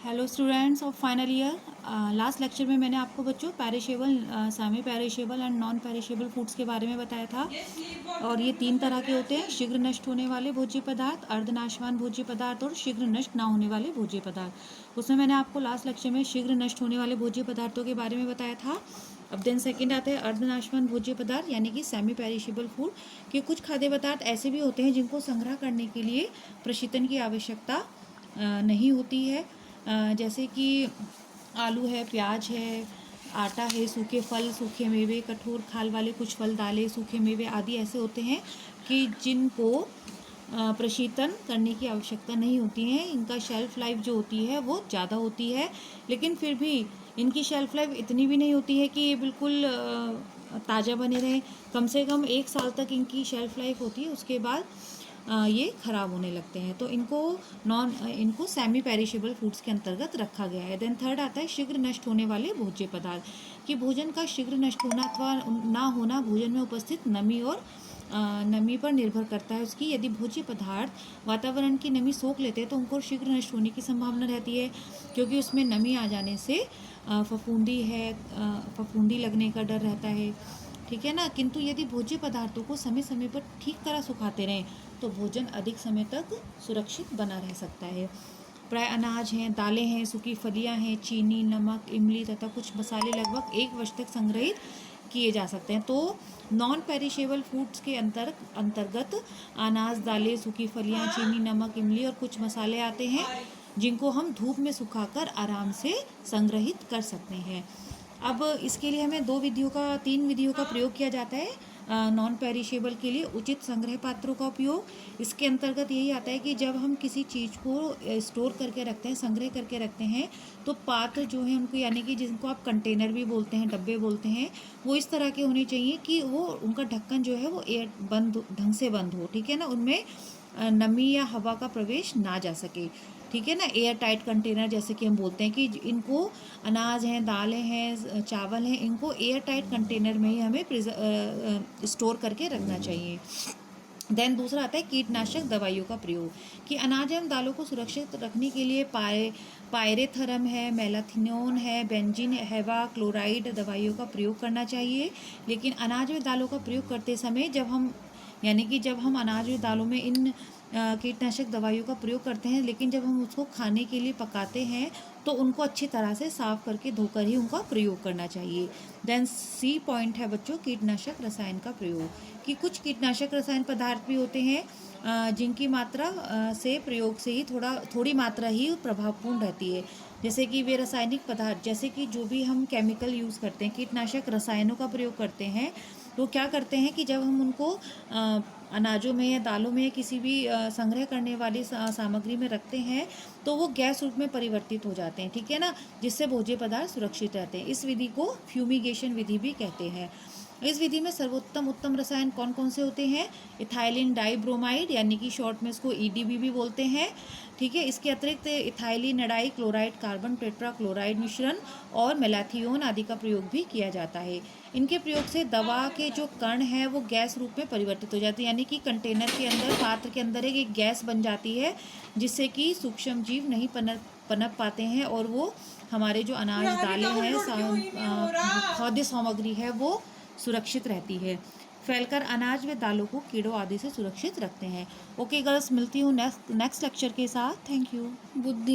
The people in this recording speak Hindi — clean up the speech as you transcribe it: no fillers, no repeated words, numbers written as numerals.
Hello students of final year. Last lecture में मैंने आपको बच्चों perishable, semi perishable and non perishable foods के बारे में बताया था। और ये 3 तरह के होते हैं: शीघ्र नष्ट होने वाले भोज्य पदार्थ, अर्धनाशवान भोज्य पदार्थ और शीघ्र नष्ट ना होने वाले भोज्य पदार्थ। उसमें मैंने आपको लास्ट लेक्चर में शीघ्र नष्ट होने वाले भोज्य पदार्थों के बारे में बताया था। अब देन सेकंड आता है अर्धनाशवान भोज्य पदार्थ यानी कि सेमी पेरिशेबल फूड। कि कुछ खाद्य पदार्थ ऐसे भी होते हैं जिनको संग्रह करने के लिए प्रशीतन की आवश्यकता नहीं होती है। जैसे कि आलू है, प्याज है, आटा है, सूखे फल, सूखे मेवे, कठोर खाल वाले कुछ फल, दालें, सूखे मेवे आदि ऐसे होते हैं कि जिनको प्रशीतन करने की आवश्यकता नहीं होती है। इनका शेल्फ लाइफ जो होती है वो ज़्यादा होती है, लेकिन फिर भी इनकी शेल्फ लाइफ इतनी भी नहीं होती है कि ये बिल्कुल ताज़ा बने रहें। कम से कम 1 साल तक इनकी शेल्फ लाइफ होती है, उसके बाद ये ख़राब होने लगते हैं। तो इनको सेमी पेरिशेबल फूड्स के अंतर्गत रखा गया है। देन थर्ड आता है शीघ्र नष्ट होने वाले भोज्य पदार्थ। कि भोजन का शीघ्र नष्ट होना अथवा ना होना भोजन में उपस्थित नमी पर निर्भर करता है उसकी। यदि भोज्य पदार्थ वातावरण की नमी सोख लेते हैं तो उनको शीघ्र नष्ट होने की संभावना रहती है, क्योंकि उसमें नमी आ जाने से फफूंदी लगने का डर रहता है, ठीक है ना। किंतु यदि भोज्य पदार्थों को समय समय पर ठीक तरह सुखाते रहें तो भोजन अधिक समय तक सुरक्षित बना रह सकता है। प्राय अनाज हैं, दालें हैं, सूखी फलियां हैं, चीनी, नमक, इमली तथा कुछ मसाले लगभग 1 वर्ष तक संग्रहित किए जा सकते हैं। तो नॉन पेरिशेबल फूड्स के अंतर्गत अनाज, दालें, सूखी फलियां, चीनी, नमक, इमली और कुछ मसाले आते हैं जिनको हम धूप में सुखाकर आराम से संग्रहित कर सकते हैं। अब इसके लिए हमें 3 विधियों का प्रयोग किया जाता है नॉन पेरिशेबल के लिए। उचित संग्रह पात्रों का उपयोग, इसके अंतर्गत यही आता है कि जब हम किसी चीज़ को स्टोर करके रखते हैं, संग्रह करके रखते हैं, तो पात्र जो है उनको, यानी कि जिनको आप कंटेनर भी बोलते हैं, डब्बे बोलते हैं, वो इस तरह के होने चाहिए कि वो उनका ढक्कन जो है वो ढंग से बंद हो, ठीक है ना। उनमें नमी या हवा का प्रवेश ना जा सके, ठीक है ना। एयर टाइट कंटेनर जैसे कि हम बोलते हैं कि इनको अनाज हैं, दालें हैं, चावल हैं, इनको एयर टाइट कंटेनर में ही हमें स्टोर करके रखना चाहिए। देन दूसरा आता है कीटनाशक दवाइयों का प्रयोग। कि अनाज एवं दालों को सुरक्षित रखने के लिए पायरेथरम है, मेलाथिओन है, बेंजीन, हेवा क्लोराइड दवाइयों का प्रयोग करना चाहिए। लेकिन अनाज व दालों का प्रयोग करते समय जब हम अनाज व दालों में इन कीटनाशक दवाइयों का प्रयोग करते हैं, लेकिन जब हम उसको खाने के लिए पकाते हैं तो उनको अच्छी तरह से साफ करके धोकर ही उनका प्रयोग करना चाहिए। देन सी पॉइंट है बच्चों कीटनाशक रसायन का प्रयोग। कि कुछ कीटनाशक रसायन पदार्थ भी होते हैं जिनकी मात्रा से प्रयोग से ही थोड़ी मात्रा ही प्रभावपूर्ण रहती है। जैसे कि वे रासायनिक पदार्थ, जैसे कि जो भी हम केमिकल यूज़ करते हैं, कीटनाशक रसायनों का प्रयोग करते हैं, तो क्या करते हैं कि जब हम उनको अनाजों में या दालों में या किसी भी संग्रह करने वाली सामग्री में रखते हैं तो वो गैस रूप में परिवर्तित हो जाते हैं, ठीक है ना, जिससे भोज्य पदार्थ सुरक्षित रहते हैं। इस विधि को फ्यूमिगेशन विधि भी कहते हैं। इस विधि में उत्तम रसायन कौन कौन से होते हैं? इथाइलिन डाइब्रोमाइड, यानी कि शॉर्ट में इसको ईडीबी भी बोलते हैं, ठीक है। इसके अतिरिक्त इथाइलिनडाई क्लोराइड, कार्बन टेट्रा क्लोराइड मिश्रण और मेलाथिओन आदि का प्रयोग भी किया जाता है। इनके प्रयोग से दवा के जो कण हैं वो गैस रूप में परिवर्तित हो जाते हैं, यानी कि कंटेनर के अंदर, पात्र के अंदर एक गैस बन जाती है जिससे कि सूक्ष्म जीव नहीं पनप पाते हैं और वो हमारे जो अनाज, दालें हैं, खाद्य सामग्री है वो सुरक्षित रहती है। फैलकर अनाज व दालों को कीड़ों आदि से सुरक्षित रखते हैं। ओके गर्ल्स, मिलती हूँ नेक्स्ट लेक्चर के साथ। Thank you. बुद्धि